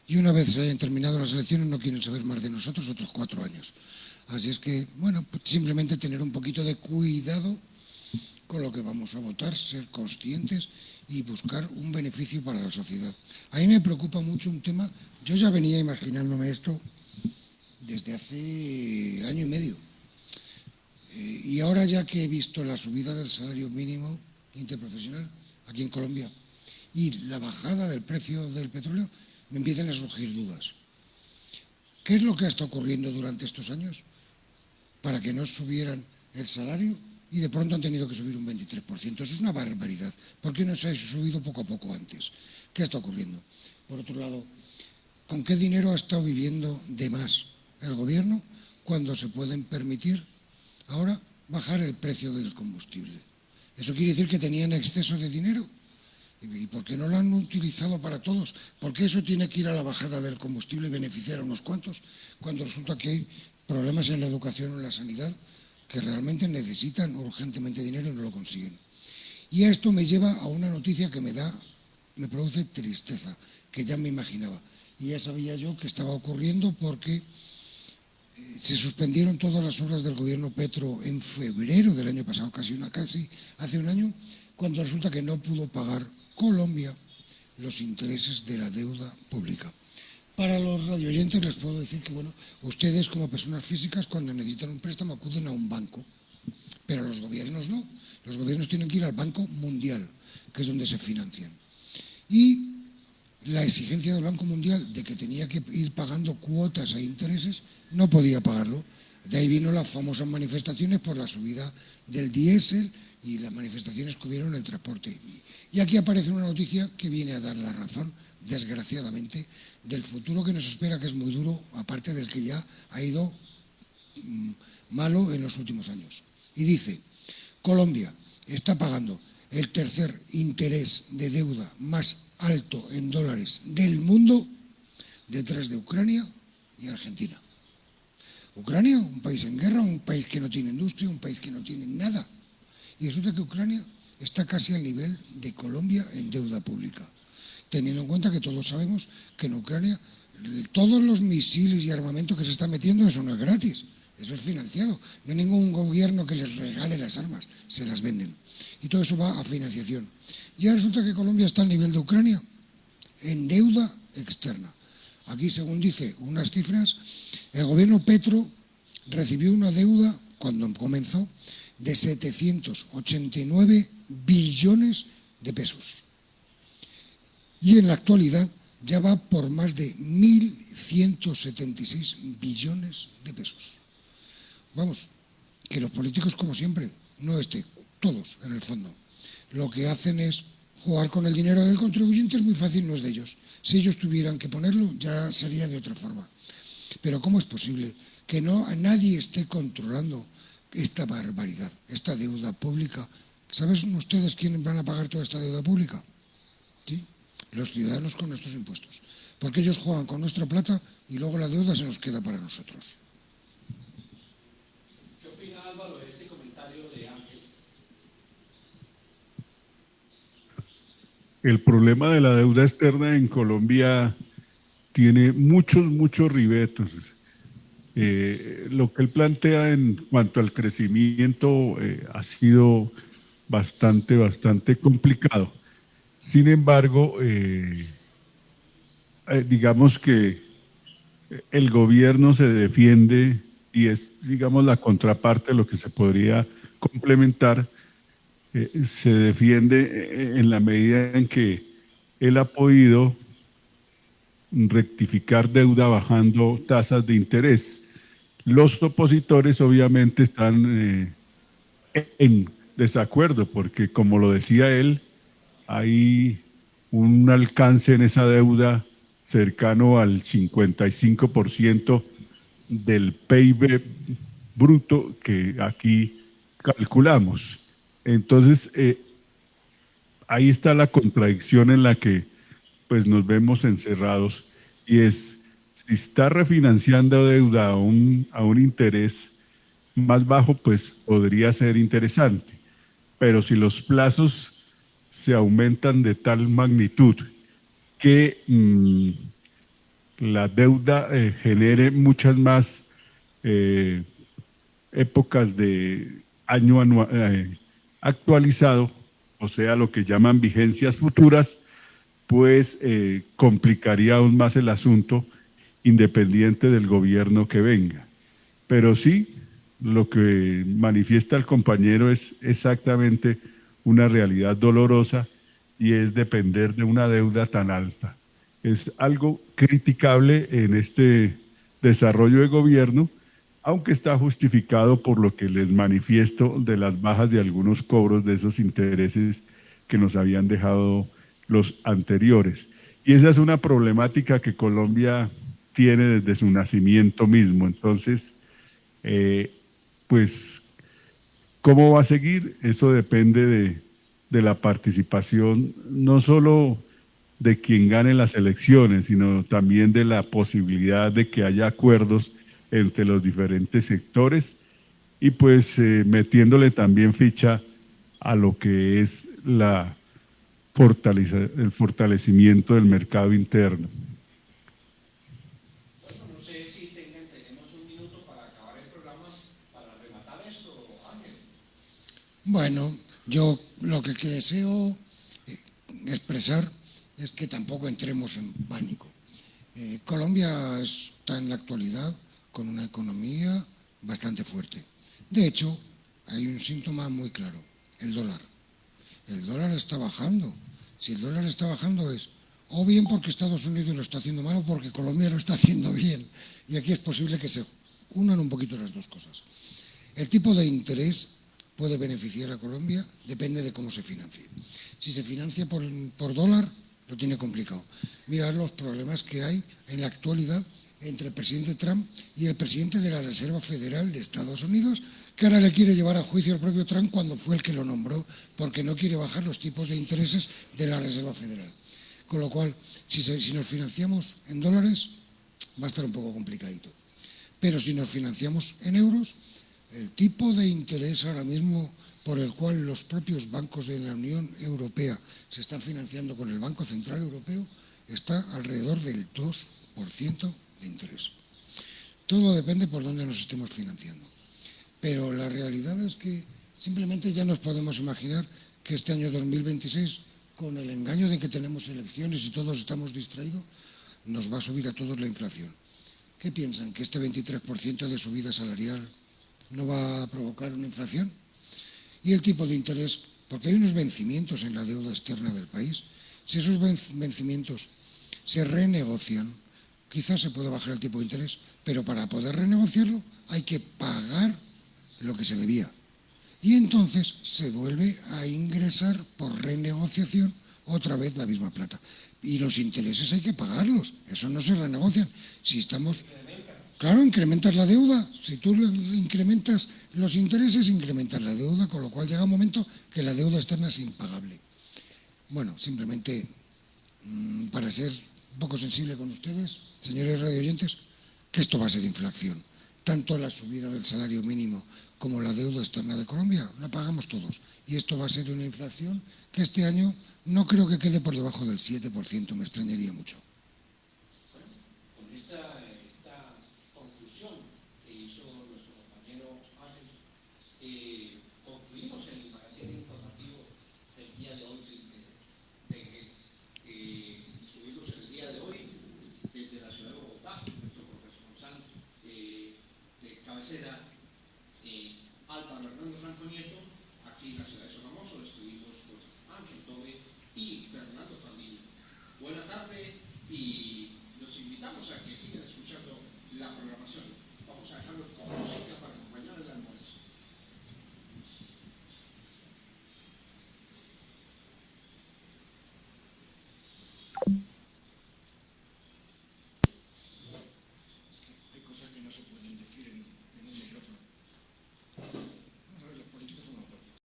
y una vez se hayan terminado las elecciones no quieren saber más de nosotros otros 4 años. Así es que, bueno, pues simplemente tener un poquito de cuidado con lo que vamos a votar, ser conscientes y buscar un beneficio para la sociedad. A mí me preocupa mucho un tema, yo ya venía imaginándome esto desde hace año y medio. Y ahora ya que he visto la subida del salario mínimo interprofesional aquí en Colombia y la bajada del precio del petróleo, me empiezan a surgir dudas. ¿Qué es lo que ha estado ocurriendo durante estos años para que no subieran el salario y de pronto han tenido que subir un 23%? Eso es una barbaridad. ¿Por qué no se ha subido poco a poco antes? ¿Qué está ocurriendo? Por otro lado, ¿con qué dinero ha estado viviendo de más el gobierno cuando se pueden permitir ahora bajar el precio del combustible? ¿Eso quiere decir que tenían exceso de dinero? ¿Y por qué no lo han utilizado para todos? ¿Por qué eso tiene que ir a la bajada del combustible y beneficiar a unos cuantos cuando resulta que hay problemas en la educación o en la sanidad que realmente necesitan urgentemente dinero y no lo consiguen? Y esto me lleva a una noticia que me produce tristeza, que ya me imaginaba. Y ya sabía yo que estaba ocurriendo porque se suspendieron todas las obras del gobierno Petro en febrero del año pasado, casi hace un año, cuando resulta que no pudo pagar Colombia los intereses de la deuda pública. Para los radioyentes les puedo decir que, bueno, ustedes como personas físicas cuando necesitan un préstamo acuden a un banco, pero los gobiernos no. Los gobiernos tienen que ir al Banco Mundial, que es donde se financian. Y la exigencia del Banco Mundial de que tenía que ir pagando cuotas e intereses, no podía pagarlo. De ahí vino las famosas manifestaciones por la subida del diésel y las manifestaciones que hubieron en el transporte. Y aquí aparece una noticia que viene a dar la razón, desgraciadamente, del futuro que nos espera, que es muy duro, aparte del que ya ha ido malo en los últimos años. Y dice, Colombia está pagando el tercer interés de deuda más alto en dólares del mundo, detrás de Ucrania y Argentina. Ucrania, un país en guerra, un país que no tiene industria, un país que no tiene nada. Y resulta que Ucrania está casi al nivel de Colombia en deuda pública, teniendo en cuenta que todos sabemos que en Ucrania todos los misiles y armamento que se está metiendo, eso no es gratis, eso es financiado. No hay ningún gobierno que les regale las armas, se las venden. Y todo eso va a financiación. Y ahora resulta que Colombia está al nivel de Ucrania en deuda externa. Aquí, según dice unas cifras, el gobierno Petro recibió una deuda, cuando comenzó, de 789 billones de pesos. Y en la actualidad ya va por más de 1.176 billones de pesos. Vamos, que los políticos, como siempre, todos en el fondo, lo que hacen es jugar con el dinero del contribuyente, es muy fácil, no es de ellos. Si ellos tuvieran que ponerlo, ya sería de otra forma. Pero ¿cómo es posible que nadie esté controlando esta barbaridad, esta deuda pública? ¿Saben ustedes quiénes van a pagar toda esta deuda pública? ¿Sí? Los ciudadanos con nuestros impuestos. Porque ellos juegan con nuestra plata y luego la deuda se nos queda para nosotros. ¿Qué opina Álvaro de este comentario de Ángel? El problema de la deuda externa en Colombia tiene muchos ribetos. Lo que él plantea en cuanto al crecimiento ha sido bastante complicado. Sin embargo, digamos que el gobierno se defiende y es, digamos, la contraparte de lo que se podría complementar. Se defiende en la medida en que él ha podido rectificar deuda bajando tasas de interés. Los opositores obviamente están en desacuerdo porque, como lo decía él, hay un alcance en esa deuda cercano al 55% del PIB bruto que aquí calculamos. Entonces, ahí está la contradicción en la que pues nos vemos encerrados y es, si está refinanciando deuda a un interés más bajo, pues podría ser interesante, pero si los plazos se aumentan de tal magnitud que la deuda genere muchas más épocas de año actualizado, o sea, lo que llaman vigencias futuras, pues complicaría aún más el asunto, independiente del gobierno que venga. Pero sí, lo que manifiesta el compañero es exactamente una realidad dolorosa, y es depender de una deuda tan alta. Es algo criticable en este desarrollo de gobierno, aunque está justificado por lo que les manifiesto de las bajas de algunos cobros de esos intereses que nos habían dejado los anteriores. Y esa es una problemática que Colombia tiene desde su nacimiento mismo. Entonces, pues, ¿cómo va a seguir? Eso depende de la participación, no solo de quien gane las elecciones, sino también de la posibilidad de que haya acuerdos entre los diferentes sectores, y pues metiéndole también ficha a lo que es el fortalecimiento del mercado interno. Bueno, no sé si tenemos un minuto para acabar el programa, para rematar esto, Ángel. Bueno, yo lo que deseo expresar es que tampoco entremos en pánico. Colombia está en la actualidad con una economía bastante fuerte. De hecho, hay un síntoma muy claro, el dólar. El dólar está bajando. Si el dólar está bajando es o bien porque Estados Unidos lo está haciendo mal o porque Colombia lo está haciendo bien. Y aquí es posible que se unan un poquito las dos cosas. El tipo de interés puede beneficiar a Colombia, depende de cómo se financie. Si se financia por dólar, lo tiene complicado. Mirad los problemas que hay en la actualidad entre el presidente Trump y el presidente de la Reserva Federal de Estados Unidos, que ahora le quiere llevar a juicio al propio Trump cuando fue el que lo nombró, porque no quiere bajar los tipos de intereses de la Reserva Federal. Con lo cual, si nos financiamos en dólares, va a estar un poco complicadito. Pero si nos financiamos en euros, el tipo de interés ahora mismo por el cual los propios bancos de la Unión Europea se están financiando con el Banco Central Europeo está alrededor del 2% de interés. Todo depende por dónde nos estemos financiando. Pero la realidad es que simplemente ya nos podemos imaginar que este año 2026, con el engaño de que tenemos elecciones y todos estamos distraídos, nos va a subir a todos la inflación. ¿Qué piensan? ¿Que este 23% de subida salarial no va a provocar una inflación? Y el tipo de interés, porque hay unos vencimientos en la deuda externa del país. Si esos vencimientos se renegocian, quizás se puede bajar el tipo de interés, pero para poder renegociarlo hay que pagar lo que se debía. Y entonces se vuelve a ingresar por renegociación otra vez la misma plata. Y los intereses hay que pagarlos, eso no se renegocian. Si estamos... Claro, incrementas la deuda. Si tú incrementas los intereses, incrementas la deuda, con lo cual llega un momento que la deuda externa es impagable. Bueno, simplemente para ser un poco sensible con ustedes, señores radioyentes, que esto va a ser inflación. Tanto la subida del salario mínimo como la deuda externa de Colombia la pagamos todos. Y esto va a ser una inflación que este año no creo que quede por debajo del 7%, me extrañaría mucho.